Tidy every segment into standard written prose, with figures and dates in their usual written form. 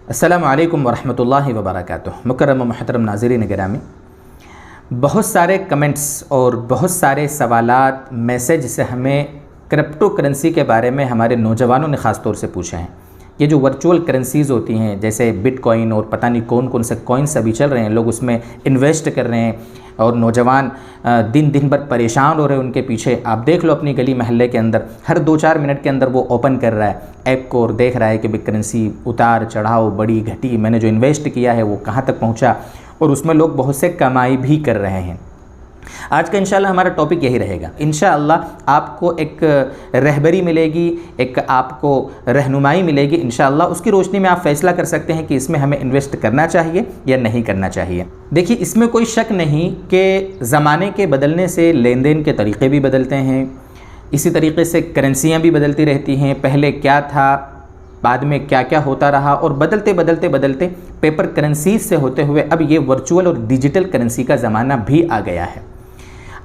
السلام علیکم ورحمۃ اللہ وبرکاتہ۔ مکرم و محترم ناظرین گرامی، بہت سارے کمنٹس اور بہت سارے سوالات میسیج سے ہمیں کرپٹو کرنسی کے بارے میں ہمارے نوجوانوں نے خاص طور سے پوچھے ہیں۔ یہ جو ورچوئل کرنسیز ہوتی ہیں جیسے بٹ کوائن اور پتہ نہیں کون کون سے کوائنس ابھی چل رہے ہیں، لوگ اس میں انویسٹ کر رہے ہیں اور نوجوان دن بھر پریشان ہو رہے ہیں ان کے پیچھے۔ آپ دیکھ لو اپنی گلی محلے کے اندر ہر 2-4 منٹ کے اندر وہ اوپن کر رہا ہے ایپ کو اور دیکھ رہا ہے کہ بھئی کرنسی اتار چڑھاؤ بڑی گھٹی، میں نے جو انویسٹ کیا ہے وہ کہاں تک پہنچا، اور اس میں لوگ بہت سے کمائی بھی کر رہے ہیں۔ آج کا انشاءاللہ ہمارا ٹاپک یہی رہے گا۔ انشاءاللہ آپ کو ایک رہبری ملے گی، ایک آپ کو رہنمائی ملے گی، انشاءاللہ اس کی روشنی میں آپ فیصلہ کر سکتے ہیں کہ اس میں ہمیں انویسٹ کرنا چاہیے یا نہیں کرنا چاہیے۔ دیکھیے، اس میں کوئی شک نہیں کہ زمانے کے بدلنے سے لین دین کے طریقے بھی بدلتے ہیں، اسی طریقے سے کرنسیاں بھی بدلتی رہتی ہیں۔ پہلے کیا تھا، بعد میں کیا کیا ہوتا رہا، اور بدلتے پیپر کرنسیز سے ہوتے ہوئے اب یہ ورچوئل اور ڈیجیٹل کرنسی کا زمانہ بھی آ گیا ہے۔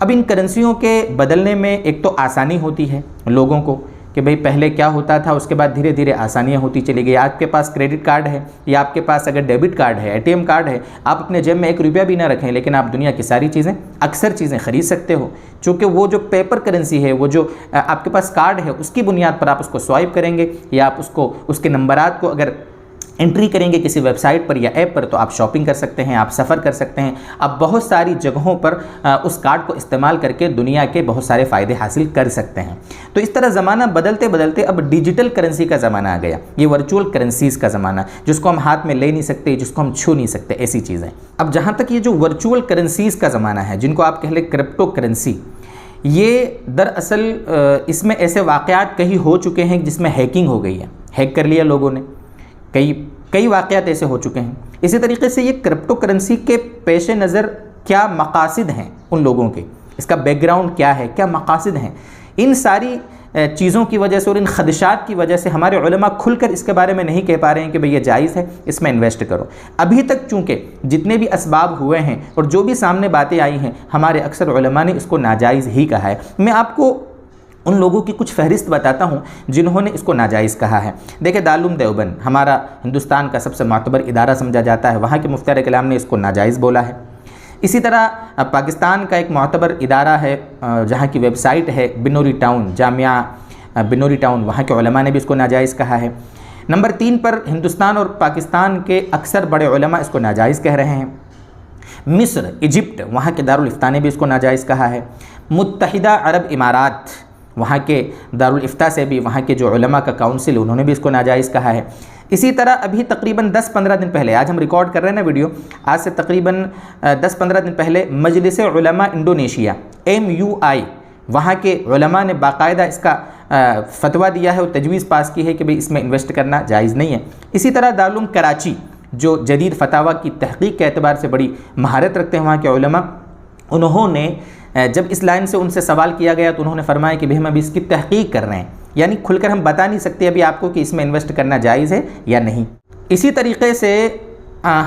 اب ان کرنسیوں کے بدلنے میں ایک تو آسانی ہوتی ہے لوگوں کو کہ بھئی پہلے کیا ہوتا تھا، اس کے بعد دھیرے دھیرے آسانیاں ہوتی چلی گئی۔ آپ کے پاس کریڈٹ کارڈ ہے یا آپ کے پاس اگر ڈیبٹ کارڈ ہے، ATM کارڈ ہے، آپ اپنے جیب میں 1 روپیہ بھی نہ رکھیں لیکن آپ دنیا کی ساری چیزیں، اکثر چیزیں خرید سکتے ہو، چونکہ وہ جو پیپر کرنسی ہے، وہ جو آپ کے پاس کارڈ ہے، اس کی بنیاد پر آپ اس کو سوائپ کریں گے یا آپ اس کے نمبرات کو اگر انٹری کریں گے کسی ویب سائٹ پر یا ایپ پر تو آپ شاپنگ کر سکتے ہیں، آپ سفر کر سکتے ہیں، آپ بہت ساری جگہوں پر اس کارڈ کو استعمال کر کے دنیا کے بہت سارے فائدے حاصل کر سکتے ہیں۔ تو اس طرح زمانہ بدلتے اب ڈیجیٹل کرنسی کا زمانہ آ گیا، یہ ورچوئل کرنسیز کا زمانہ، جس کو ہم ہاتھ میں لے نہیں سکتے، جس کو ہم چھو نہیں سکتے، ایسی چیزیں۔ اب جہاں تک یہ جو ورچوئل کرنسیز کا زمانہ ہے، جن کو آپ کہہ لیں کرپٹو کرنسی، یہ دراصل اس میں ایسے واقعات کہیں ہو چکے ہیں جس میں ہیکنگ ہو گئی ہے، ہیک کر لیا لوگوں نے، کئی واقعات ایسے ہو چکے ہیں۔ اسی طریقے سے یہ کرپٹو کرنسی کے پیش نظر کیا مقاصد ہیں ان لوگوں کے، اس کا بیک گراؤنڈ کیا ہے، کیا مقاصد ہیں، ان ساری چیزوں کی وجہ سے اور ان خدشات کی وجہ سے ہمارے علماء کھل کر اس کے بارے میں نہیں کہہ پا رہے ہیں کہ بھئی یہ جائز ہے، اس میں انویسٹ کرو۔ ابھی تک چونکہ جتنے بھی اسباب ہوئے ہیں اور جو بھی سامنے باتیں آئی ہیں، ہمارے اکثر علماء نے اس کو ناجائز ہی کہا ہے۔ میں آپ کو ان لوگوں کی کچھ فہرست بتاتا ہوں جنہوں نے اس کو ناجائز کہا ہے۔ دیکھیں، دارالعلوم دیوبند ہمارا ہندوستان کا سب سے معتبر ادارہ سمجھا جاتا ہے، وہاں کے مفتی علیہ کلام نے اس کو ناجائز بولا ہے۔ اسی طرح پاکستان کا ایک معتبر ادارہ ہے جہاں کی ویب سائٹ ہے بنوری ٹاؤن، جامعہ بنوری ٹاؤن، وہاں کے علماء نے بھی اس کو ناجائز کہا ہے۔ نمبر 3 پر ہندوستان اور پاکستان کے اکثر بڑے علماء اس کو ناجائز کہہ رہے ہیں۔ مصر، ایجپٹ، وہاں کے دارالافتاء نے بھی اس کو ناجائز کہا ہے۔ متحدہ عرب امارات، وہاں کے دارالافتاء سے بھی وہاں کے جو علماء کا کاؤنسل انہوں نے بھی اس کو ناجائز کہا ہے۔ اسی طرح ابھی تقریباً 10-15 دن پہلے، آج ہم ریکارڈ کر رہے ہیں نا ویڈیو، آج سے تقریباً 10-15 دن پہلے مجلس علماء انڈونیشیا MUI، وہاں کے علماء نے باقاعدہ اس کا فتویٰ دیا ہے اور تجویز پاس کی ہے کہ بھئی اس میں انویسٹ کرنا جائز نہیں ہے۔ اسی طرح دارالعلوم کراچی، جو جدید فتاویٰ کی تحقیق کے اعتبار سے بڑی مہارت رکھتے ہیں وہاں کے علماء، انہوں نے جب اس لائن سے ان سے سوال کیا گیا تو انہوں نے فرمایا کہ بھئی ہم ابھی اس کی تحقیق کر رہے ہیں، یعنی کھل کر ہم بتا نہیں سکتے ابھی آپ کو کہ اس میں انویسٹ کرنا جائز ہے یا نہیں۔ اسی طریقے سے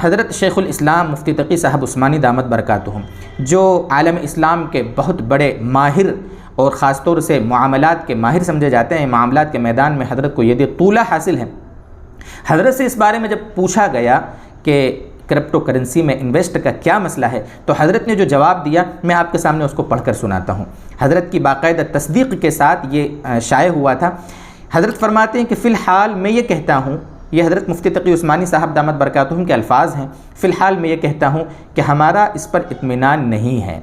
حضرت شیخ الاسلام مفتی تقی صاحب عثمانی دامت برکاتہم، جو عالم اسلام کے بہت بڑے ماہر اور خاص طور سے معاملات کے ماہر سمجھے جاتے ہیں، معاملات کے میدان میں حضرت کو یہ طولہ حاصل ہے، حضرت سے اس بارے میں جب پوچھا گیا کہ کرپٹو کرنسی میں انویسٹ کا کیا مسئلہ ہے تو حضرت نے جو جواب دیا میں آپ کے سامنے اس کو پڑھ کر سناتا ہوں۔ حضرت کی باقاعدہ تصدیق کے ساتھ یہ شائع ہوا تھا۔ حضرت فرماتے ہیں کہ فی الحال میں یہ کہتا ہوں، یہ حضرت مفتی تقی عثمانی صاحب دامت برکاتہم کے الفاظ ہیں، فی الحال میں یہ کہتا ہوں کہ ہمارا اس پر اطمینان نہیں ہے،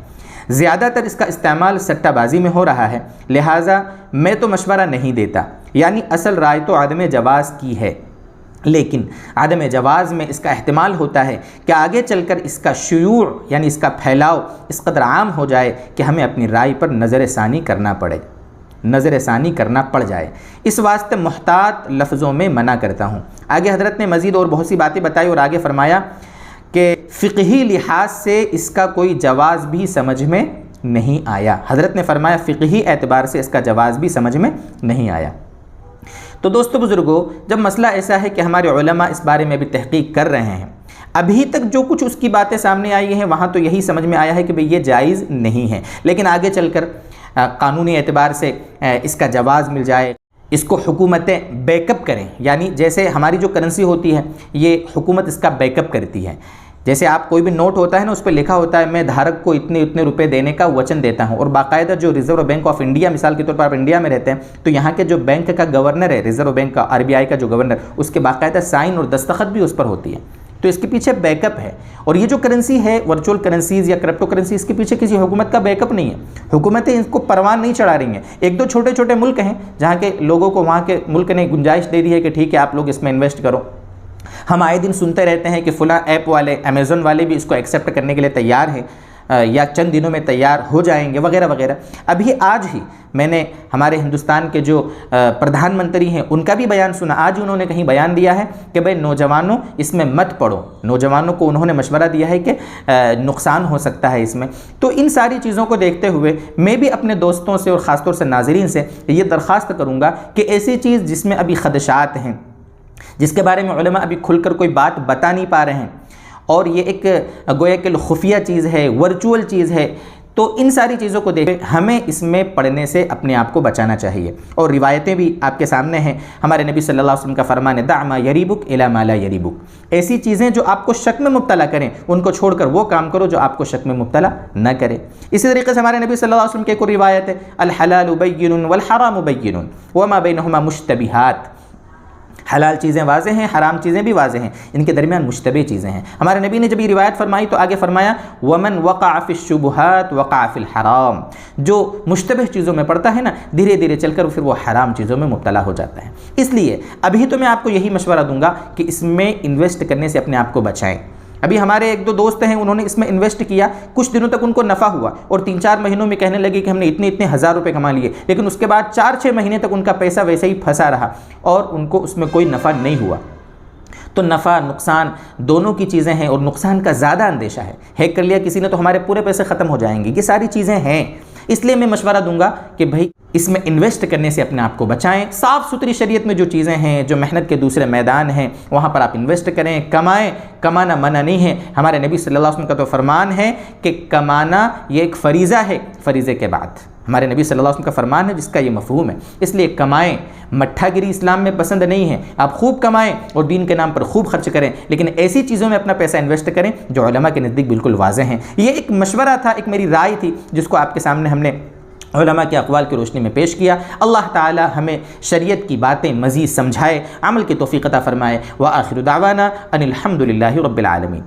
زیادہ تر اس کا استعمال سٹہ بازی میں ہو رہا ہے، لہٰذا میں تو مشورہ نہیں دیتا، یعنی اصل رائے تو عدم جواز کی ہے، لیکن عدم جواز میں اس کا احتمال ہوتا ہے کہ آگے چل کر اس کا شیوع یعنی اس کا پھیلاؤ اس قدر عام ہو جائے کہ ہمیں اپنی رائے پر نظر ثانی کرنا پڑ جائے، اس واسطے محتاط لفظوں میں منع کرتا ہوں۔ آگے حضرت نے مزید اور بہت سی باتیں بتائی اور آگے فرمایا کہ فقہی لحاظ سے اس کا کوئی جواز بھی سمجھ میں نہیں آیا۔ حضرت نے فرمایا فقہی اعتبار سے اس کا جواز بھی سمجھ میں نہیں آیا۔ تو دوستو بزرگوں، جب مسئلہ ایسا ہے کہ ہمارے علماء اس بارے میں بھی تحقیق کر رہے ہیں، ابھی تک جو کچھ اس کی باتیں سامنے آئی ہیں وہاں تو یہی سمجھ میں آیا ہے کہ بھئی یہ جائز نہیں ہے، لیکن آگے چل کر قانونی اعتبار سے اس کا جواز مل جائے اس کو حکومتیں بیک اپ کریں، یعنی جیسے ہماری جو کرنسی ہوتی ہے یہ حکومت اس کا بیک اپ کرتی ہے. جیسے آپ کوئی بھی نوٹ ہوتا ہے نا، اس پہ لکھا ہوتا ہے میں دھارک کو اتنے روپے دینے کا وچن دیتا ہوں، اور باقاعدہ جو ریزرو بینک آف انڈیا، مثال کے طور پر آپ انڈیا میں رہتے ہیں تو یہاں کے جو بینک کا گورنر ہے، ریزرو بینک کا، RBI کا جو گورنر، اس کے باقاعدہ سائن اور دستخط بھی اس پر ہوتی ہے. تو اس کے پیچھے بیک اپ ہے. اور یہ جو کرنسی ہے ورچوئل کرنسیز یا کرپٹو کرنسی، اس کے پیچھے کسی حکومت کا بیک اپ نہیں ہے. حکومتیں اس کو پروان نہیں چڑھا رہی ہیں. ایک دو چھوٹے چھوٹے ملک ہیں جہاں کے لوگوں کو وہاں کے ملک نے گنجائش دے دی ہے کہ ٹھیک ہے آپ لوگ اس میں انویسٹ کرو. ہم آئے دن سنتے رہتے ہیں کہ فلاں ایپ والے، امیزون والے بھی اس کو ایکسیپٹ کرنے کے لیے تیار ہیں یا چند دنوں میں تیار ہو جائیں گے وغیرہ وغیرہ. ابھی آج ہی میں نے ہمارے ہندوستان کے جو پردھان منتری ہیں ان کا بھی بیان سنا. آج انہوں نے کہیں بیان دیا ہے کہ بھائی نوجوانوں اس میں مت پڑو. نوجوانوں کو انہوں نے مشورہ دیا ہے کہ نقصان ہو سکتا ہے اس میں. تو ان ساری چیزوں کو دیکھتے ہوئے میں بھی اپنے دوستوں سے اور خاص طور سے ناظرین سے یہ درخواست کروں گا کہ ایسی چیز جس میں ابھی خدشات ہیں، جس کے بارے میں علماء ابھی کھل کر کوئی بات بتا نہیں پا رہے ہیں، اور یہ ایک گویا کہ خفیہ چیز ہے، ورچوئل چیز ہے، تو ان ساری چیزوں کو دیکھ ہمیں اس میں پڑھنے سے اپنے آپ کو بچانا چاہیے. اور روایتیں بھی آپ کے سامنے ہیں. ہمارے نبی صلی اللہ علیہ وسلم کا فرمان ہے دع ما یریبک الی ما لا یریبک. ایسی چیزیں جو آپ کو شک میں مبتلا کریں ان کو چھوڑ کر وہ کام کرو جو آپ کو شک میں مبتلا نہ کرے. اسی طریقے سے ہمارے نبی صلی اللہ علیہ وسلم کی ایک اور روایت ہے الحلال بین والحرام بین وما بینہما مشتبہات. حلال چیزیں واضح ہیں، حرام چیزیں بھی واضح ہیں، ان کے درمیان مشتبہ چیزیں ہیں. ہمارے نبی نے جب یہ روایت فرمائی تو آگے فرمایا ومن وقع فی الشبہات وقع فی الحرام. جو مشتبہ چیزوں میں پڑتا ہے نا، دھیرے دھیرے چل کر پھر وہ حرام چیزوں میں مبتلا ہو جاتا ہے. اس لیے ابھی تو میں آپ کو یہی مشورہ دوں گا کہ اس میں انویسٹ کرنے سے اپنے آپ کو بچائیں. ابھی ہمارے ایک دو دوست ہیں، انہوں نے اس میں انویسٹ کیا، کچھ دنوں تک ان کو نفع ہوا اور 3-4 مہینوں میں کہنے لگے کہ ہم نے اتنے ہزار روپے کما لیے، لیکن اس کے بعد 4-6 مہینے تک ان کا پیسہ ویسے ہی پھنسا رہا اور ان کو اس میں کوئی نفع نہیں ہوا. تو نفع نقصان دونوں کی چیزیں ہیں، اور نقصان کا زیادہ اندیشہ ہے. ہیک کر لیا کسی نے تو ہمارے پورے پیسے ختم ہو جائیں گے. یہ ساری چیزیں ہیں. اس لیے میں مشورہ دوں گا کہ بھائی اس میں انویسٹ کرنے سے اپنے آپ کو بچائیں. صاف ستھری شریعت میں جو چیزیں ہیں، جو محنت کے دوسرے میدان ہیں، وہاں پر آپ انویسٹ کریں، کمائیں. کمانا منع نہیں ہے. ہمارے نبی صلی اللہ علیہ وسلم کا تو فرمان ہے کہ کمانا یہ ایک فریضہ ہے. فریضے کے بعد ہمارے نبی صلی اللہ علیہ وسلم کا فرمان ہے جس کا یہ مفہوم ہے. اس لیے کمائیں. مٹھا گیری اسلام میں پسند نہیں ہے. آپ خوب کمائیں اور دین کے نام پر خوب خرچ کریں، لیکن ایسی چیزوں میں اپنا پیسہ انویسٹ کریں جو علماء کے نزدیک بالکل واضح ہیں. یہ ایک مشورہ تھا، ایک میری رائے تھی جس کو آپ کے سامنے ہم نے علماء کے اقوال کی روشنی میں پیش کیا. اللہ تعالی ہمیں شریعت کی باتیں مزید سمجھائے، عمل کی توفیق عطا فرمائے. وآخر دعوانا ان الحمد للہ رب العالمین.